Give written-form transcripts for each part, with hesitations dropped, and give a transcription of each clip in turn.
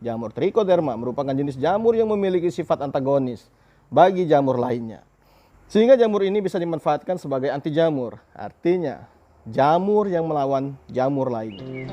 Jamur Trichoderma merupakan jenis jamur yang memiliki sifat antagonis bagi jamur lainnya. Sehingga jamur ini bisa dimanfaatkan sebagai anti jamur, artinya jamur yang melawan jamur lainnya.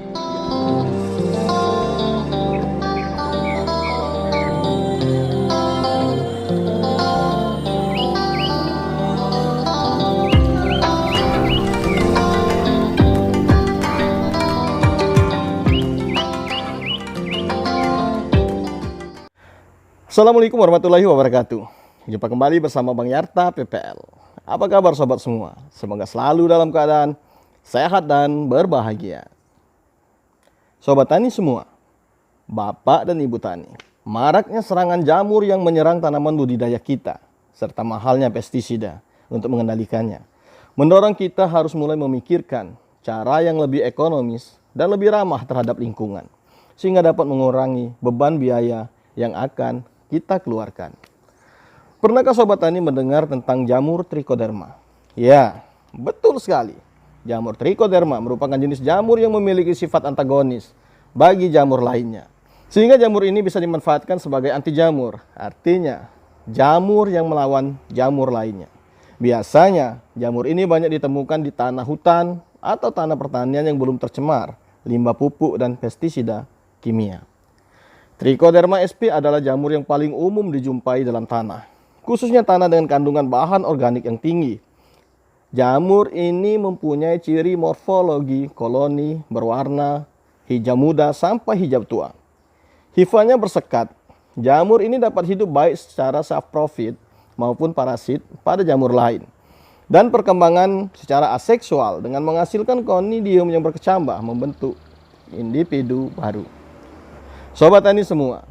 Assalamualaikum warahmatullahi wabarakatuh. Jumpa kembali bersama Bang Yarta PPL. Apa kabar sobat semua? Semoga selalu dalam keadaan sehat dan berbahagia. Sobat tani semua, Bapak dan Ibu tani, maraknya serangan jamur yang menyerang tanaman budidaya kita, serta mahalnya pestisida untuk mengendalikannya, mendorong kita harus mulai memikirkan cara yang lebih ekonomis dan lebih ramah terhadap lingkungan, sehingga dapat mengurangi beban biaya yang akan kita keluarkan. Pernahkah sobat tani mendengar tentang jamur Trichoderma? Ya, betul sekali. Jamur Trichoderma merupakan jenis jamur yang memiliki sifat antagonis bagi jamur lainnya. Sehingga jamur ini bisa dimanfaatkan sebagai anti jamur, artinya jamur yang melawan jamur lainnya. Biasanya jamur ini banyak ditemukan di tanah hutan atau tanah pertanian yang belum tercemar limbah pupuk dan pestisida kimia. Trichoderma sp adalah jamur yang paling umum dijumpai dalam tanah, khususnya tanah dengan kandungan bahan organik yang tinggi. Jamur ini mempunyai ciri morfologi koloni berwarna hijau muda sampai hijau tua. Hifanya bersekat. Jamur ini dapat hidup baik secara self-profit maupun parasit pada jamur lain, dan perkembangan secara aseksual dengan menghasilkan konidium yang berkecambah membentuk individu baru. Sobat tani semua,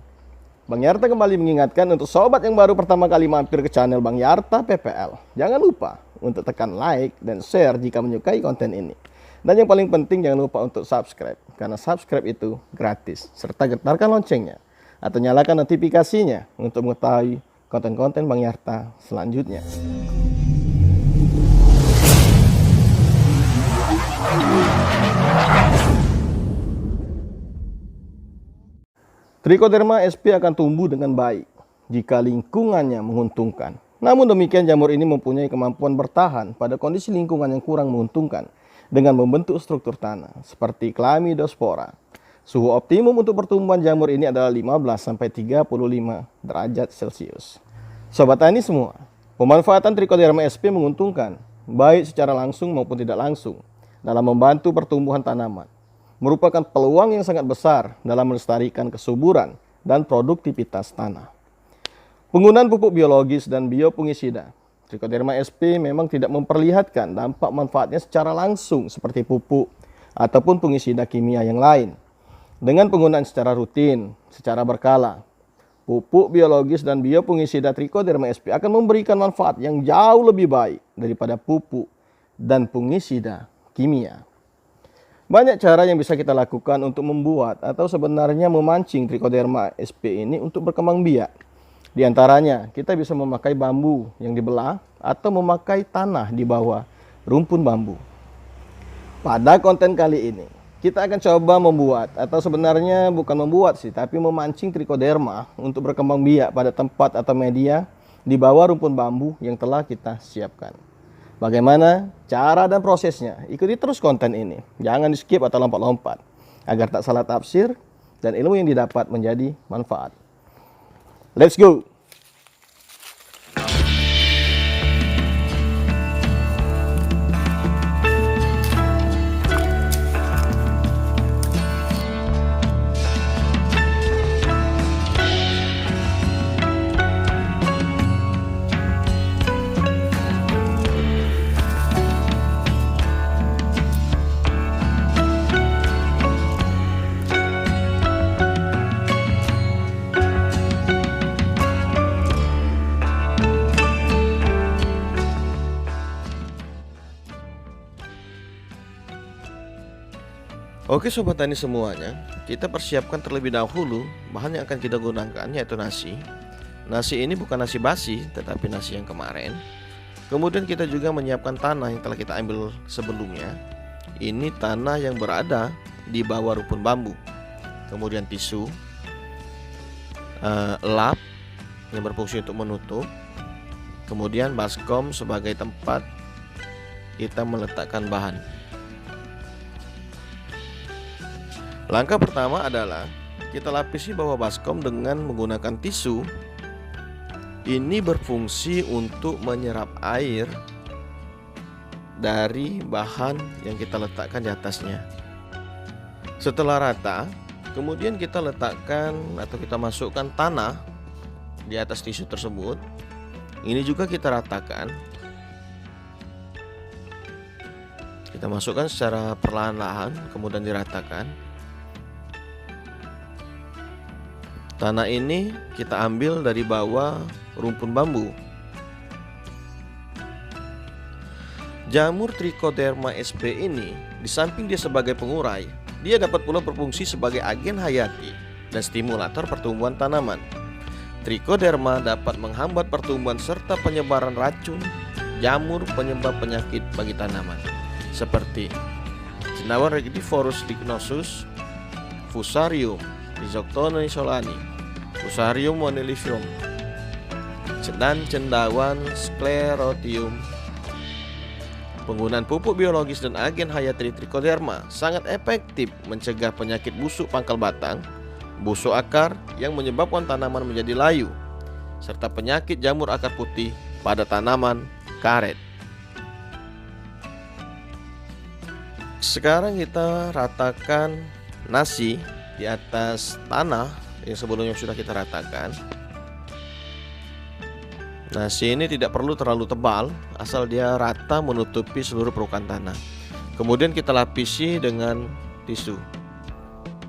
Bang Yarta kembali mengingatkan untuk sobat yang baru pertama kali mampir ke channel Bang Yarta PPL. Jangan lupa untuk tekan like dan share jika menyukai konten ini. Dan yang paling penting jangan lupa untuk subscribe, karena subscribe itu gratis. Serta getarkan loncengnya atau nyalakan notifikasinya untuk mengetahui konten-konten Bang Yarta selanjutnya. Trichoderma sp akan tumbuh dengan baik jika lingkungannya menguntungkan. Namun demikian jamur ini mempunyai kemampuan bertahan pada kondisi lingkungan yang kurang menguntungkan dengan membentuk struktur tanah seperti Chlamydospora. Suhu optimum untuk pertumbuhan jamur ini adalah 15-35 derajat Celcius. Sobat tani semua, pemanfaatan Trichoderma sp menguntungkan baik secara langsung maupun tidak langsung dalam membantu pertumbuhan tanaman. Merupakan peluang yang sangat besar dalam melestarikan kesuburan dan produktivitas tanah. Penggunaan pupuk biologis dan biofungisida, Trichoderma sp memang tidak memperlihatkan dampak manfaatnya secara langsung seperti pupuk ataupun fungisida kimia yang lain. Dengan penggunaan secara rutin, secara berkala, pupuk biologis dan biofungisida Trichoderma sp akan memberikan manfaat yang jauh lebih baik daripada pupuk dan fungisida kimia. Banyak cara yang bisa kita lakukan untuk membuat atau sebenarnya memancing Trichoderma sp ini untuk berkembang biak. Di antaranya, kita bisa memakai bambu yang dibelah atau memakai tanah di bawah rumpun bambu. Pada konten kali ini, kita akan coba membuat atau sebenarnya bukan membuat sih, tapi memancing Trichoderma untuk berkembang biak pada tempat atau media di bawah rumpun bambu yang telah kita siapkan. Bagaimana cara dan prosesnya? Ikuti terus konten ini. Jangan di skip atau lompat-lompat agar tak salah tafsir dan ilmu yang didapat menjadi manfaat. Let's go! Oke sobat tani semuanya, kita persiapkan terlebih dahulu bahan yang akan kita gunakan, yaitu nasi. Nasi ini bukan nasi basi, tetapi nasi yang kemarin. Kemudian kita juga menyiapkan tanah yang telah kita ambil sebelumnya. Ini tanah yang berada di bawah rumpun bambu. Kemudian tisu, lap yang berfungsi untuk menutup, kemudian baskom sebagai tempat kita meletakkan bahan. Langkah pertama adalah kita lapisi bawah baskom dengan menggunakan tisu. Ini berfungsi untuk menyerap air dari bahan yang kita letakkan di atasnya. Setelah rata, kemudian kita letakkan atau kita masukkan tanah di atas tisu tersebut. Ini juga kita ratakan. Kita masukkan secara perlahan-lahan, kemudian diratakan. Tanah ini kita ambil dari bawah rumpun bambu. Jamur Trichoderma sp ini, di samping dia sebagai pengurai, dia dapat pula berfungsi sebagai agen hayati dan stimulator pertumbuhan tanaman. Trichoderma dapat menghambat pertumbuhan serta penyebaran racun jamur penyebab penyakit bagi tanaman, seperti cendawan Regidivorus lignosus, Fusarium, Rhizoctone solani, Fusarium monilivium, dan cendawan Sclerotium. Penggunaan pupuk biologis dan agen hayati Trichoderma sangat efektif mencegah penyakit busuk pangkal batang, busuk akar yang menyebabkan tanaman menjadi layu, serta penyakit jamur akar putih pada tanaman karet. Sekarang kita ratakan nasi di atas tanah yang sebelumnya sudah kita ratakan. Nasi ini tidak perlu terlalu tebal, asal dia rata menutupi seluruh permukaan tanah. Kemudian kita lapisi dengan tisu.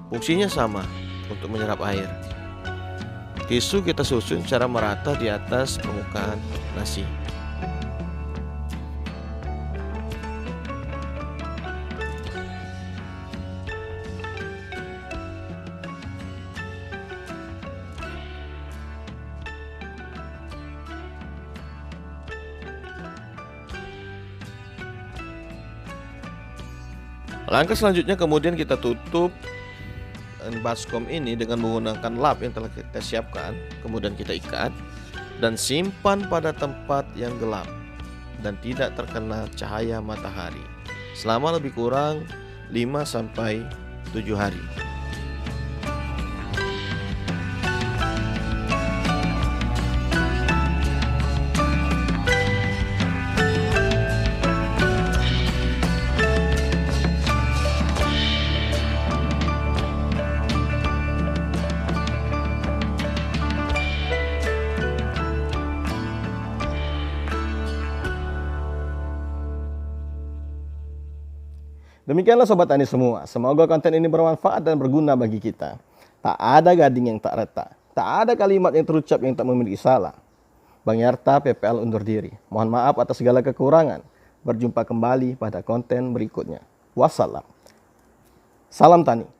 Fungsinya sama, untuk menyerap air. Tisu kita susun secara merata di atas permukaan nasi. Langkah selanjutnya kemudian kita tutup baskom ini dengan menggunakan lap yang telah kita siapkan. Kemudian kita ikat dan simpan pada tempat yang gelap dan tidak terkena cahaya matahari selama lebih kurang 5-7 hari. Demikianlah Sobat Tani semua, semoga konten ini bermanfaat dan berguna bagi kita. Tak ada gading yang tak retak, tak ada kalimat yang terucap yang tak memiliki salah. Bang Yarta PPL undur diri. Mohon maaf atas segala kekurangan. Berjumpa kembali pada konten berikutnya. Wassalam. Salam Tani.